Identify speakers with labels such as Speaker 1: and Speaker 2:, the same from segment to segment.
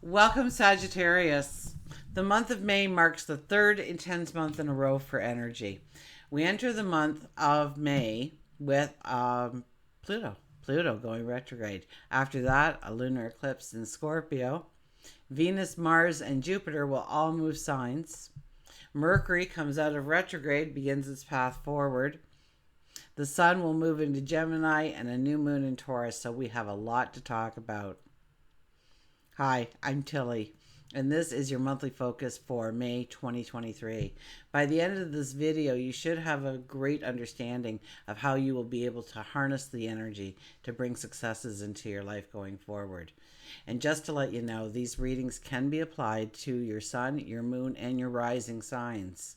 Speaker 1: Welcome, Sagittarius. The month of May marks the third intense month in a row for energy. We enter the month of May with Pluto. Pluto going retrograde. After that, a lunar eclipse in Scorpio. Venus, Mars, and Jupiter will all move signs. Mercury comes out of retrograde, begins its path forward. The Sun will move into Gemini and a new moon in Taurus, so we have a lot to talk about. Hi, I'm Tilly, and this is your monthly focus for May 2023. By the end of this video, you should have a great understanding of how you will be able to harness the energy to bring successes into your life going forward. And just to let you know, these readings can be applied to your sun, your moon, and your rising signs.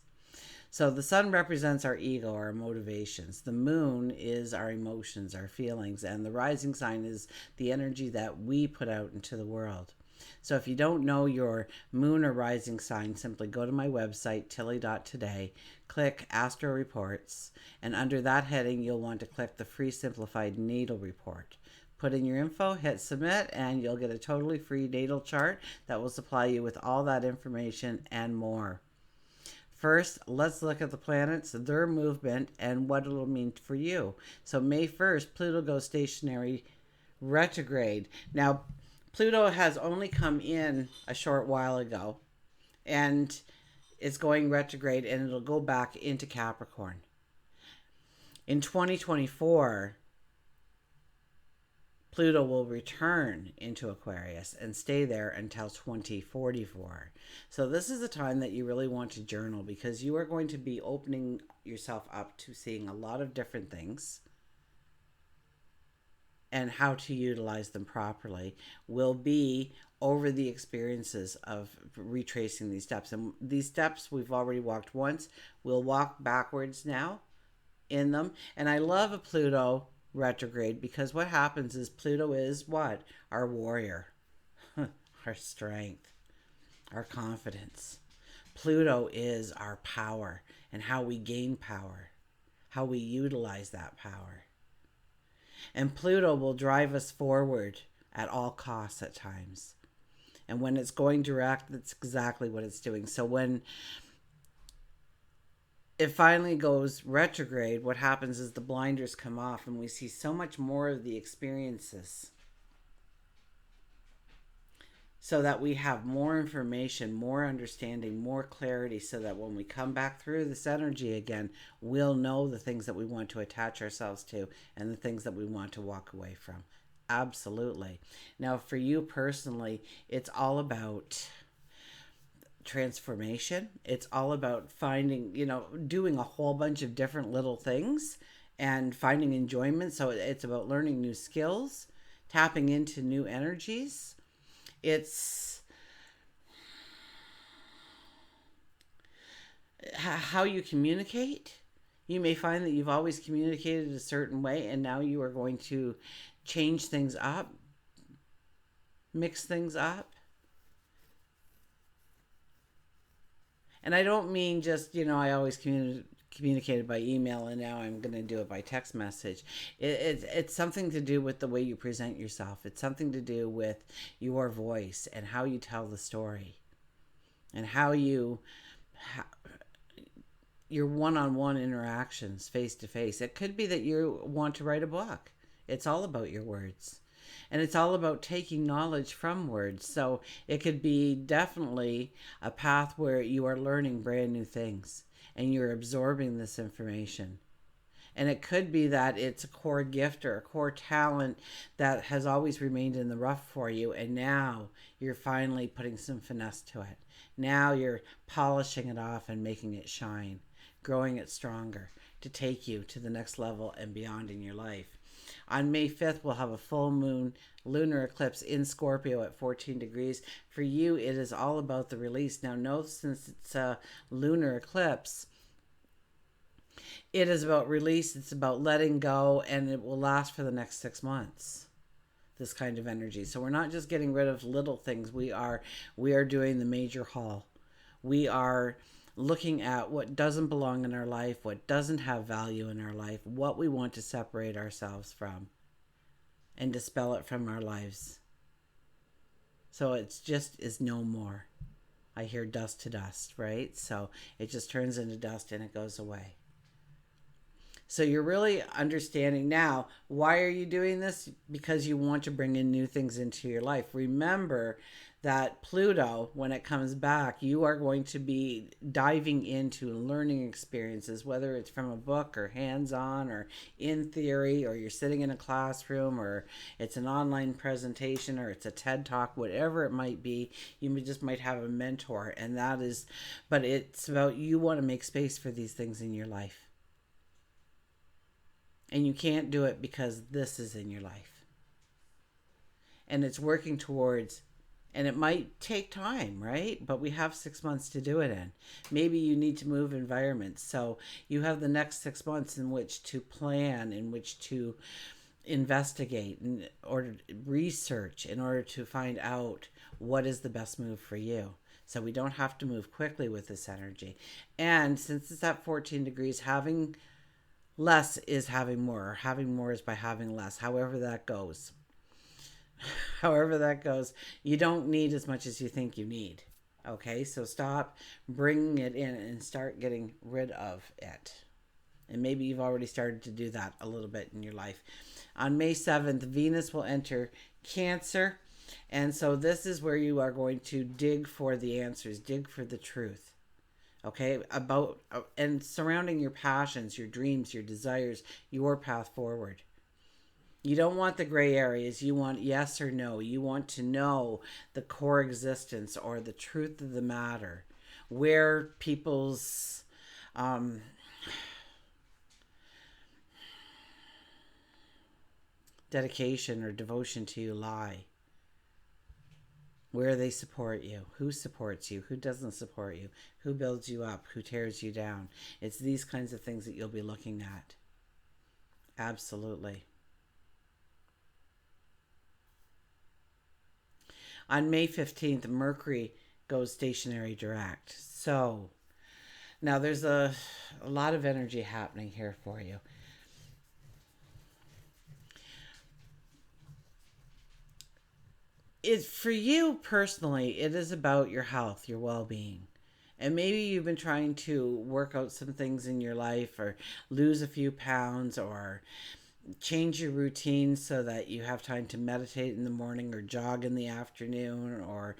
Speaker 1: So the sun represents our ego, our motivations. The moon is our emotions, our feelings, and the rising sign is the energy that we put out into the world. So if you don't know your moon or rising sign, simply go to my website, tilly.today, click Astro Reports, and under that heading, you'll want to click the free simplified natal report. Put in your info, hit submit, and you'll get a totally free natal chart that will supply you with all that information and more. First, let's look at the planets, their movement, and what it'll mean for you. So May 1st, Pluto goes stationary retrograde. Now, Pluto has only come in a short while ago, and it's going retrograde, and it'll go back into Capricorn. In 2024, Pluto will return into Aquarius and stay there until 2044. So this is a time that you really want to journal because you are going to be opening yourself up to seeing a lot of different things, and how to utilize them properly will be over the experiences of retracing these steps. And these steps we've already walked once. We'll walk backwards now in them. And I love a Pluto retrograde because what happens is Pluto is what? Our warrior, our strength, our confidence. Pluto is our power and how we gain power, how we utilize that power. And Pluto will drive us forward at all costs at times. And when it's going direct, that's exactly what it's doing. So when it finally goes retrograde, what happens is the blinders come off and we see so much more of the experiences, so that we have more information, more understanding, more clarity, so that when we come back through this energy again, we'll know the things that we want to attach ourselves to and the things that we want to walk away from. Absolutely. Now, for you personally, it's all about transformation. It's all about finding, doing a whole bunch of different little things and finding enjoyment. So it's about learning new skills, tapping into new energies. It's how you communicate. You may find that you've always communicated a certain way, and now you are going to change things up, mix things up. And I don't mean just, I always communicated by email and now I'm going to do it by text message. It's something to do with the way you present yourself. It's something to do with your voice and how you tell the story and how your one-on-one interactions face to face. It could be that you want to write a book. It's all about your words. And it's all about taking knowledge from words. So it could be definitely a path where you are learning brand new things and you're absorbing this information. And it could be that it's a core gift or a core talent that has always remained in the rough for you, and now you're finally putting some finesse to it. Now you're polishing it off and making it shine, growing it stronger to take you to the next level and beyond in your life. On May 5th, we'll have a full moon lunar eclipse in Scorpio at 14 degrees. For you, it is all about the release. Now, note, since it's a lunar eclipse, it is about release. It's about letting go, and it will last for the next 6 months, this kind of energy. So we're not just getting rid of little things. We are doing the major haul. We are looking at what doesn't belong in our life, what doesn't have value in our life, what we want to separate ourselves from and dispel it from our lives. So it's just is no more. I hear dust to dust, right? So it just turns into dust and it goes away. So you're really understanding now, why are you doing this? Because you want to bring in new things into your life. Remember that Pluto, when it comes back, you are going to be diving into learning experiences, whether it's from a book or hands-on or in theory, or you're sitting in a classroom, or it's an online presentation, or it's a TED talk, whatever it might be. You just might have a mentor, and that is, but it's about, you want to make space for these things in your life. And you can't do it because this is in your life. And it's working towards, and it might take time, right? But we have 6 months to do it in. Maybe you need to move environments. So you have the next 6 months in which to plan, in which to investigate, in order to research, in order to find out what is the best move for you. So we don't have to move quickly with this energy. And since it's at 14 degrees, having less is having more. Having more is by having less. However that goes. However that goes. You don't need as much as you think you need. Okay, so stop bringing it in and start getting rid of it. And maybe you've already started to do that a little bit in your life. On May 7th, Venus will enter Cancer. And so this is where you are going to dig for the answers, dig for the truth. Okay, about and surrounding your passions, your dreams, your desires, your path forward. You don't want the gray areas. You want yes or no. You want to know the core existence or the truth of the matter, where people's dedication or devotion to you lie. Where they support you, who supports you, who doesn't support you, who builds you up, who tears you down. It's these kinds of things that you'll be looking at. Absolutely. On May 15th, Mercury goes stationary direct. So now there's a lot of energy happening here for you. It's for you personally, it is about your health, your well-being. And maybe you've been trying to work out some things in your life, or lose a few pounds, or change your routine so that you have time to meditate in the morning or jog in the afternoon, or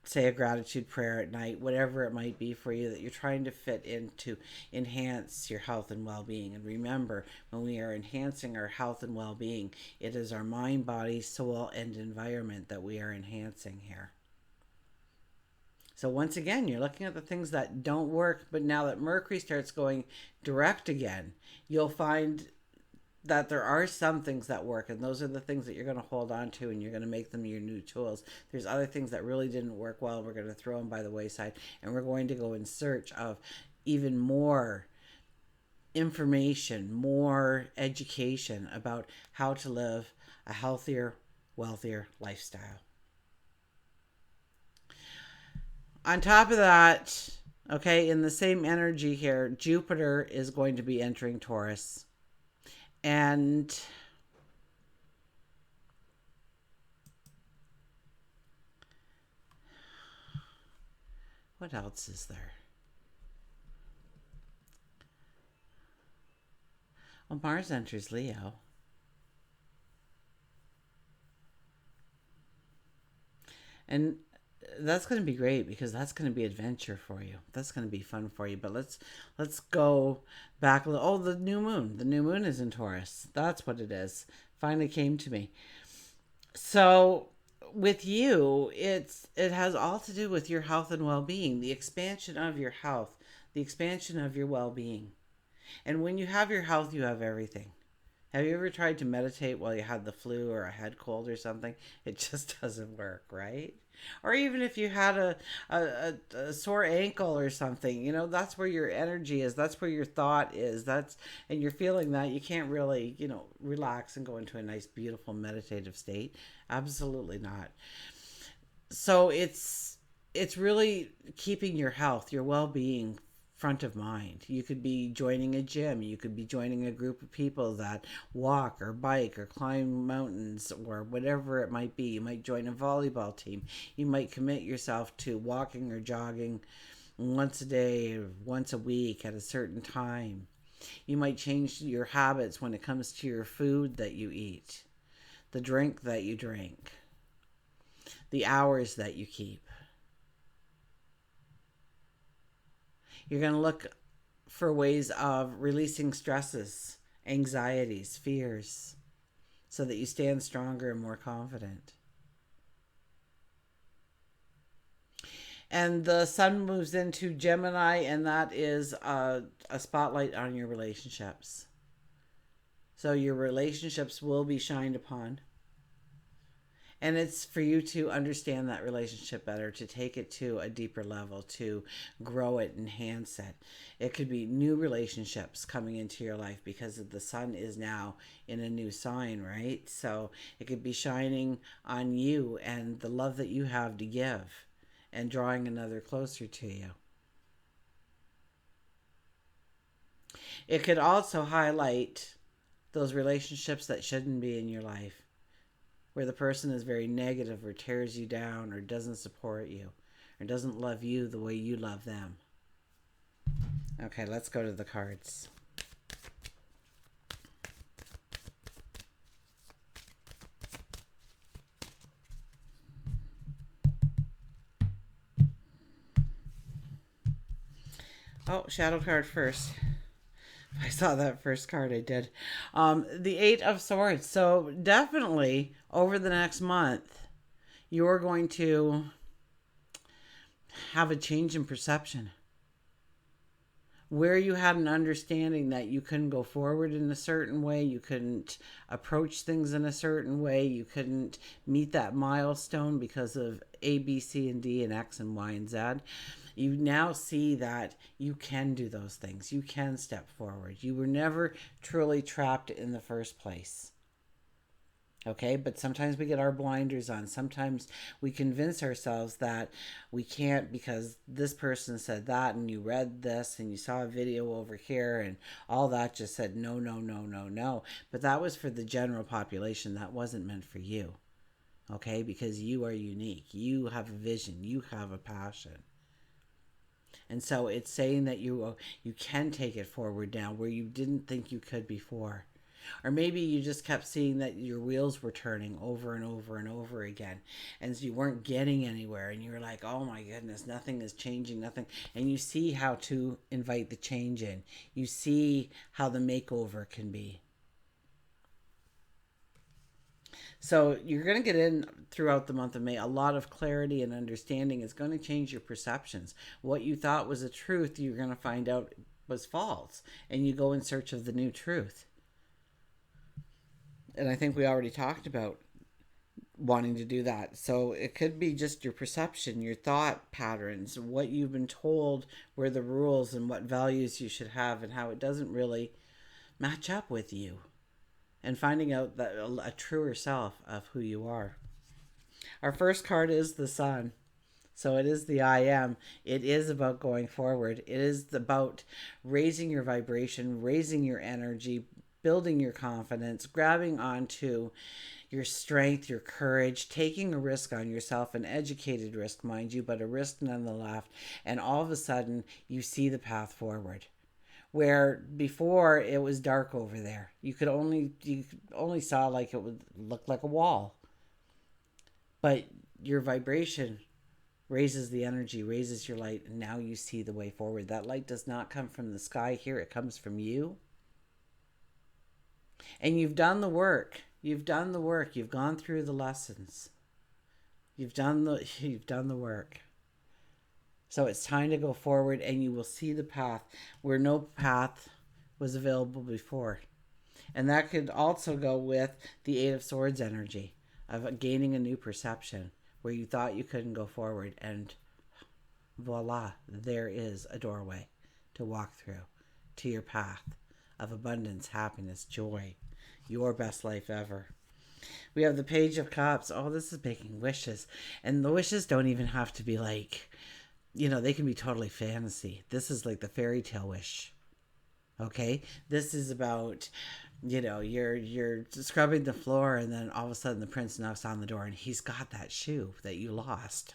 Speaker 1: say a gratitude prayer at night, whatever it might be for you that you're trying to fit in to enhance your health and well-being. And remember, when we are enhancing our health and well-being, it is our mind, body, soul, and environment that we are enhancing here. So once again, you're looking at the things that don't work, but now that Mercury starts going direct again, you'll find that there are some things that work, and those are the things that you're going to hold on to, and you're going to make them your new tools. There's other things that really didn't work well, we're going to throw them by the wayside, and we're going to go in search of even more information, more education about how to live a healthier, wealthier lifestyle. On top of that, okay, in the same energy here, Jupiter is going to be entering Taurus. And what else is there? Well, Mars enters Leo. And that's going to be great because that's going to be adventure for you. That's going to be fun for you. But let's go back a little. Oh, the new moon. The new moon is in Taurus. That's what it is. Finally came to me. So with you, it has all to do with your health and well-being, the expansion of your health, the expansion of your well-being. And when you have your health, you have everything. Have you ever tried to meditate while you had the flu or a head cold or something? It just doesn't work, right? Or even if you had a sore ankle or something, that's where your energy is. That's where your thought is. And you're feeling that you can't really, relax and go into a nice, beautiful meditative state. Absolutely not. So it's really keeping your health, your well-being front of mind. You could be joining a gym. You could be joining a group of people that walk or bike or climb mountains or whatever it might be. You might join a volleyball team. You might commit yourself to walking or jogging once a day or once a week at a certain time. You might change your habits when it comes to your food that you eat, the drink that you drink, the hours that you keep. You're going to look for ways of releasing stresses, anxieties, fears, so that you stand stronger and more confident. And the sun moves into Gemini, and that is a spotlight on your relationships. So your relationships will be shined upon. And it's for you to understand that relationship better, to take it to a deeper level, to grow it, enhance it. It could be new relationships coming into your life because the sun is now in a new sign, right? So it could be shining on you and the love that you have to give and drawing another closer to you. It could also highlight those relationships that shouldn't be in your life, where the person is very negative or tears you down or doesn't support you or doesn't love you the way you love them. Okay, let's go to the cards. Oh, shadow card first. I saw that first card, I did. The Eight of Swords. So definitely over the next month, you're going to have a change in perception. Where you had an understanding that you couldn't go forward in a certain way, you couldn't approach things in a certain way, you couldn't meet that milestone because of A, B, C, and D, and X, and Y, and Z. You now see that you can do those things. You can step forward. You were never truly trapped in the first place. Okay, but sometimes we get our blinders on. Sometimes we convince ourselves that we can't because this person said that, and you read this, and you saw a video over here, and all that just said no, no, no, no, no. But that was for the general population. That wasn't meant for you. Okay, because you are unique. You have a vision. You have a passion. And so it's saying that you can take it forward now where you didn't think you could before. Or maybe you just kept seeing that your wheels were turning over and over and over again. And so you weren't getting anywhere. And you were like, oh my goodness, nothing is changing, nothing. And you see how to invite the change in. You see how the makeover can be. So you're going to get in throughout the month of May. A lot of clarity and understanding is going to change your perceptions. What you thought was a truth, you're going to find out was false. And you go in search of the new truth. And I think we already talked about wanting to do that. So it could be just your perception, your thought patterns, what you've been told were the rules and what values you should have and how it doesn't really match up with you. And finding out that a truer self of who you are. Our first card is the Sun. So it is the I am. It is about going forward. It is about raising your vibration, raising your energy, building your confidence, grabbing onto your strength, your courage, taking a risk on yourself, an educated risk, mind you, but a risk nonetheless. And all of a sudden, you see the path forward. Where before it was dark over there, you only saw like it would look like a wall. But your vibration raises the energy, raises your light, and now you see the way forward. That light does not come from the sky here; it comes from you. And you've done the work. You've done the work. You've gone through the lessons. You've done the work. So it's time to go forward, and you will see the path where no path was available before. And that could also go with the Eight of Swords energy of gaining a new perception where you thought you couldn't go forward. And voila, there is a doorway to walk through to your path of abundance, happiness, joy, your best life ever. We have the Page of Cups. Oh, this is making wishes. And the wishes don't even have to be like they can be totally fantasy. This is like the fairy tale wish. Okay, this is about, you're scrubbing the floor, and then all of a sudden the prince knocks on the door, and he's got that shoe that you lost.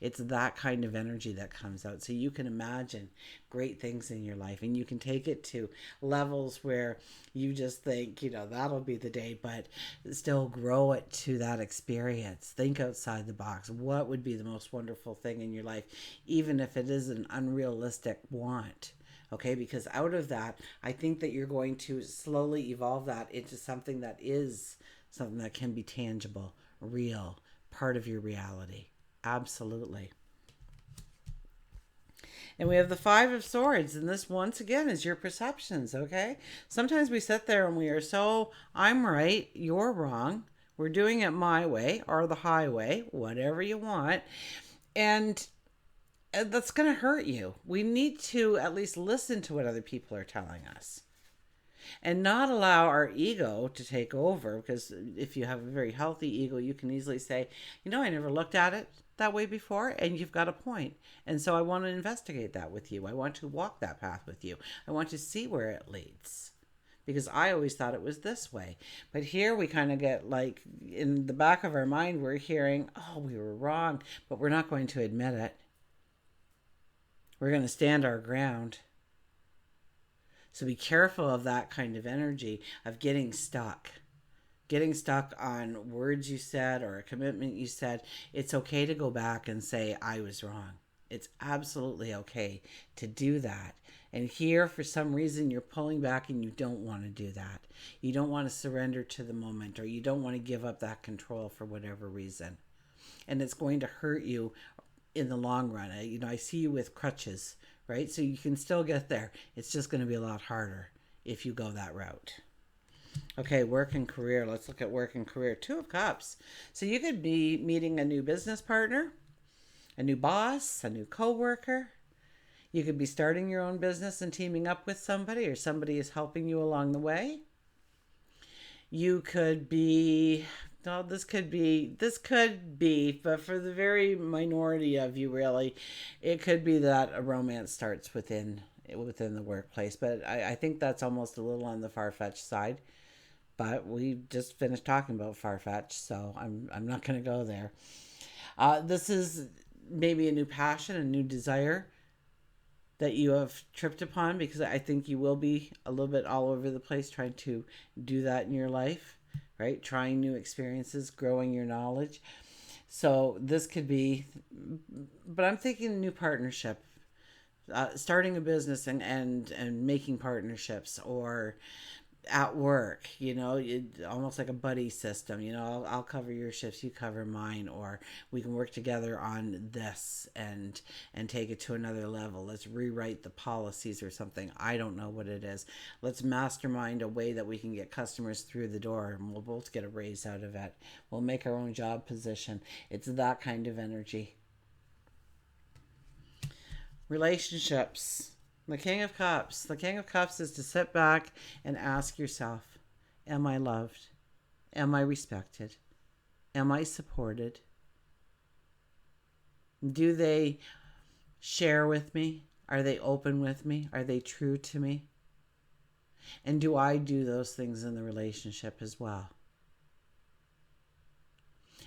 Speaker 1: It's that kind of energy that comes out. So you can imagine great things in your life, and you can take it to levels where you just think, that'll be the day, but still grow it to that experience. Think outside the box. What would be the most wonderful thing in your life, even if it is an unrealistic want? Okay, because out of that, I think that you're going to slowly evolve that into something that is something that can be tangible, real, part of your reality. Absolutely. And we have the Five of Swords, and this once again is your perceptions, okay? Sometimes we sit there and we are so, I'm right, you're wrong. We're doing it my way or the highway, whatever you want. And that's going to hurt you. We need to at least listen to what other people are telling us and not allow our ego to take over. Because if you have a very healthy ego, you can easily say, I never looked at it that way before, and you've got a point. And so I want to investigate that with you. I want to walk that path with you. I want to see where it leads. Because I always thought it was this way. But here we kind of get like in the back of our mind, we're hearing, oh, we were wrong, but we're not going to admit it. We're going to stand our ground. So be careful of that kind of energy of getting stuck on words you said or a commitment you said. It's okay to go back and say, I was wrong. It's absolutely okay to do that. And here, for some reason, you're pulling back and you don't want to do that. You don't want to surrender to the moment, or you don't want to give up that control for whatever reason. And it's going to hurt you in the long run. I see you with crutches, right? So you can still get there. It's just going to be a lot harder if you go that route. Okay, work and career. Let's look at work and career. Two of Cups. So you could be meeting a new business partner, a new boss, a new coworker. You could be starting your own business and teaming up with somebody, or somebody is helping you along the way. You could be, no, this could be, but for the very minority of you, really, it could be that a romance starts within the workplace. But I think that's almost a little on the far-fetched side. But we just finished talking about far-fetched, so I'm not going to go there. This is maybe a new passion, a new desire that you have tripped upon, because I think you will be a little bit all over the place trying to do that in your life, right? Trying new experiences, growing your knowledge. So this could be, but I'm thinking a new partnership, starting a business and making partnerships, or at work, almost like a buddy system. I'll cover your shifts, you cover mine, or we can work together on this and take it to another level. Let's rewrite the policies or something. I don't know what it is. Let's mastermind a way that we can get customers through the door, and we'll both get a raise out of it. We'll make our own job position. It's that kind of energy. Relationships. The King of Cups. The King of Cups is to sit back and ask yourself, am I loved? Am I respected? Am I supported? Do they share with me? Are they open with me? Are they true to me? And do I do those things in the relationship as well?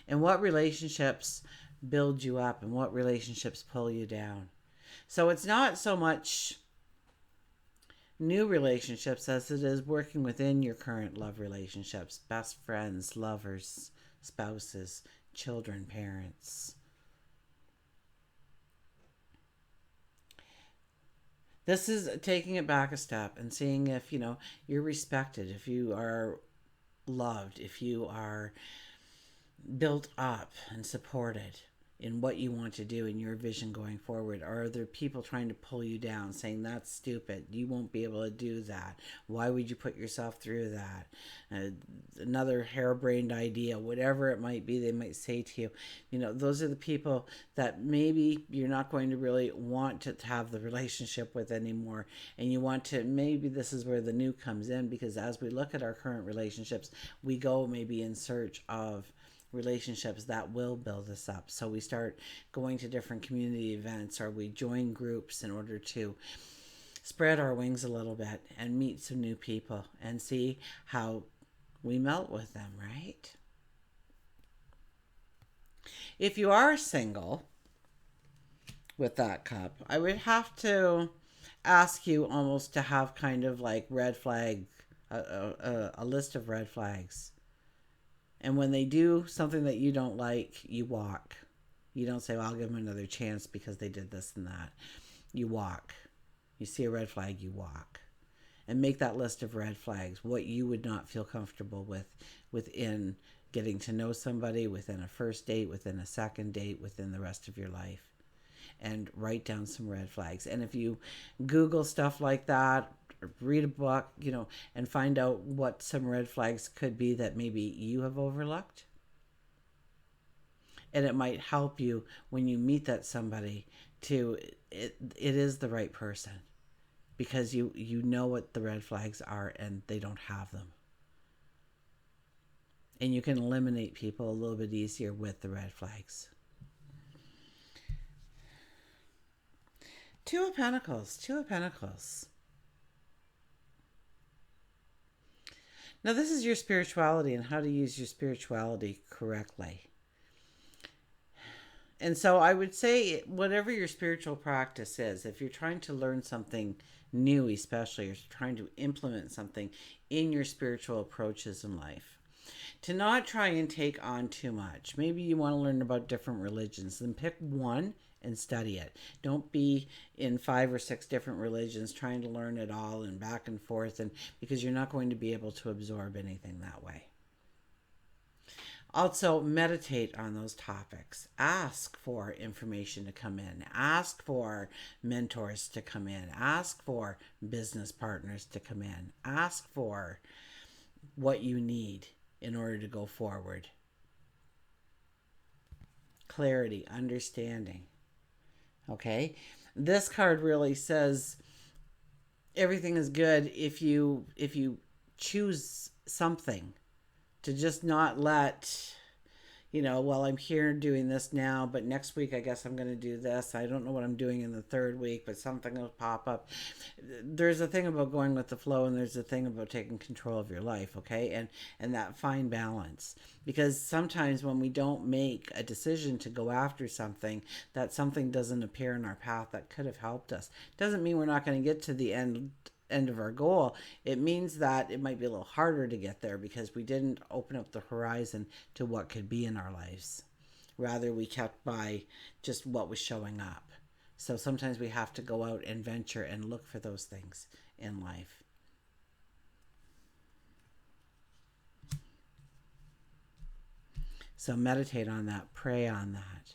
Speaker 1: And what relationships build you up, and what relationships pull you down? So it's not so much new relationships as it is working within your current love relationships, best friends, lovers, spouses, children, parents. This is taking it back a step and seeing if, you're respected, if you are loved, if you are built up and supported in what you want to do in your vision going forward. Or are there people trying to pull you down, saying that's stupid, you won't be able to do that, why would you put yourself through that, another harebrained idea, whatever it might be, they might say to you. Those are the people that maybe you're not going to really want to have the relationship with anymore, and you want to, maybe this is where the new comes in, because as we look at our current relationships, we go maybe in search of relationships that will build us up. So we start going to different community events, or we join groups in order to spread our wings a little bit and meet some new people and see how we melt with them, right? If you are single with that cup, I would have to ask you almost to have kind of like red flag, a list of red flags. And when they do something that you don't like, you walk. You don't say, well, I'll give them another chance because they did this and that. You walk. You see a red flag, you walk. And make that list of red flags, what you would not feel comfortable with within getting to know somebody, within a first date, within a second date, within the rest of your life. And write down some red flags. And if you Google stuff like that, or read a book, and find out what some red flags could be that maybe you have overlooked. And it might help you when you meet that somebody it is the right person, because you know what the red flags are and they don't have them. And you can eliminate people a little bit easier with the red flags. Two of Pentacles. Now this is your spirituality and how to use your spirituality correctly. And so I would say, whatever your spiritual practice is, if you're trying to learn something new, especially, or trying to implement something in your spiritual approaches in life, to not try and take on too much. Maybe you want to learn about different religions, then pick one and study it. Don't be in 5 or 6 different religions trying to learn it all and back and forth, and because you're not going to be able to absorb anything that way. Also, meditate on those topics. Ask for information to come in. Ask for mentors to come in. Ask for business partners to come in. Ask for what you need in order to go forward. Clarity, understanding. Okay? This card really says everything is good if you choose something. To just not let, well, I'm here doing this now, but next week I guess I'm going to do this. I don't know what I'm doing in the third week, but something will pop up. There's a thing about going with the flow, and there's a thing about taking control of your life, okay? And that fine balance. Because sometimes when we don't make a decision to go after something, that something doesn't appear in our path that could have helped us. Doesn't mean we're not going to get to the end of our goal. It means that it might be a little harder to get there because we didn't open up the horizon to what could be in our lives. Rather, we kept by just what was showing up. So sometimes we have to go out and venture and look for those things in life. So meditate on that, pray on that.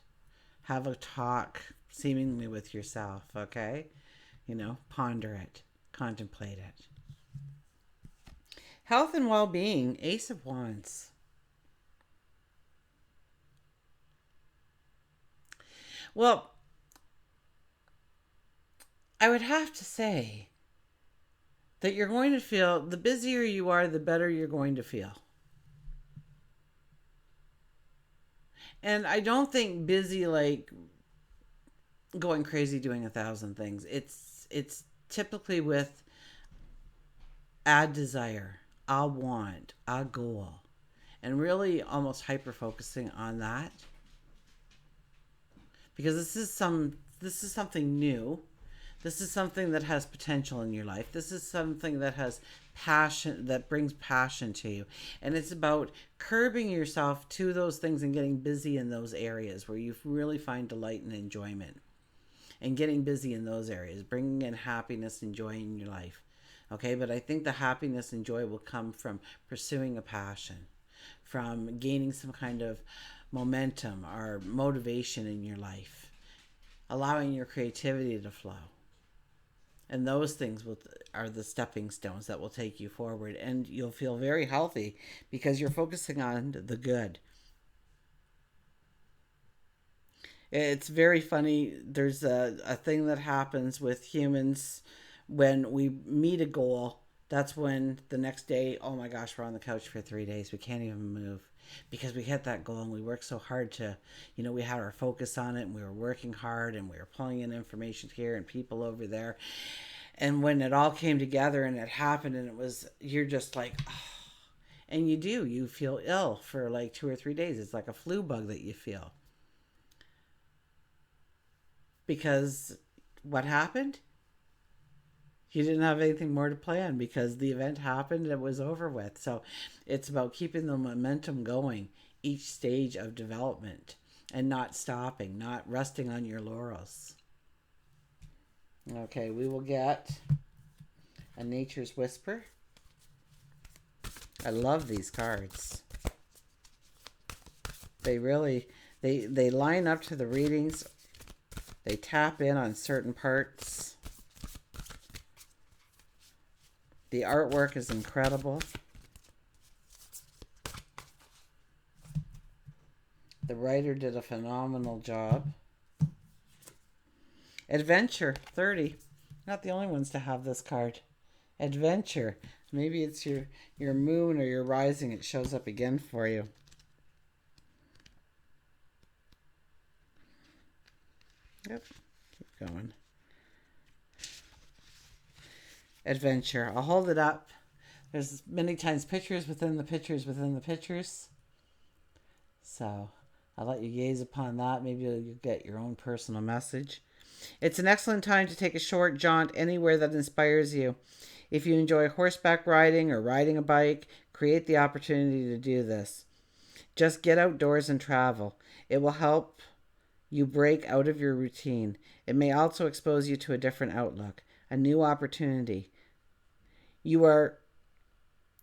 Speaker 1: Have a talk seemingly with yourself, okay? Ponder it. Contemplate it. Health and well-being, Ace of Wands. Well, I would have to say that you're going to feel, the busier you are, the better you're going to feel. And I don't think busy like going crazy doing 1,000 things. It's typically with a desire, a want, a goal, and really almost hyper focusing on that, because this is something new. This is something that has potential in your life. This is something that has passion, that brings passion to you. And it's about curbing yourself to those things and getting busy in those areas where you really find delight and enjoyment. And getting busy in those areas, bringing in happiness and joy in your life. Okay, but I think the happiness and joy will come from pursuing a passion, from gaining some kind of momentum or motivation in your life, allowing your creativity to flow. And those things are the stepping stones that will take you forward. And you'll feel very healthy because you're focusing on the good. It's very funny. There's a thing that happens with humans when we meet a goal That's when the next day, oh my gosh, we're on the couch for 3 days. We can't even move because we hit that goal and we worked so hard to, we had our focus on it and we were working hard and we were pulling in information here and people over there. And when it all came together and it happened and you're just like, oh. And you feel ill for like 2 or 3 days. It's like a flu bug that you feel. Because what happened? You didn't have anything more to plan because the event happened and it was over with. So it's about keeping the momentum going each stage of development and not stopping, not resting on your laurels. Okay, we will get a Nature's Whisper. I love these cards. They really, they line up to the readings. They tap in on certain parts. The artwork is incredible. The writer did a phenomenal job. Adventure, 30. Not the only ones to have this card. Adventure. Maybe it's your moon or your rising. It shows up again for you. Yep. Keep going. Adventure. I'll hold it up. There's many times pictures within the pictures within the pictures. So I'll let you gaze upon that. Maybe you'll get your own personal message. It's an excellent time to take a short jaunt anywhere that inspires you. If you enjoy horseback riding or riding a bike, create the opportunity to do this. Just get outdoors and travel. It will help you break out of your routine. It may also expose you to a different outlook, a new opportunity. You are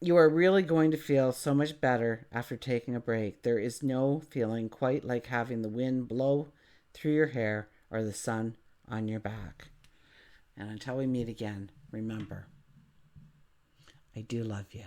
Speaker 1: really going to feel so much better after taking a break. There is no feeling quite like having the wind blow through your hair or the sun on your back. And until we meet again, remember, I do love you.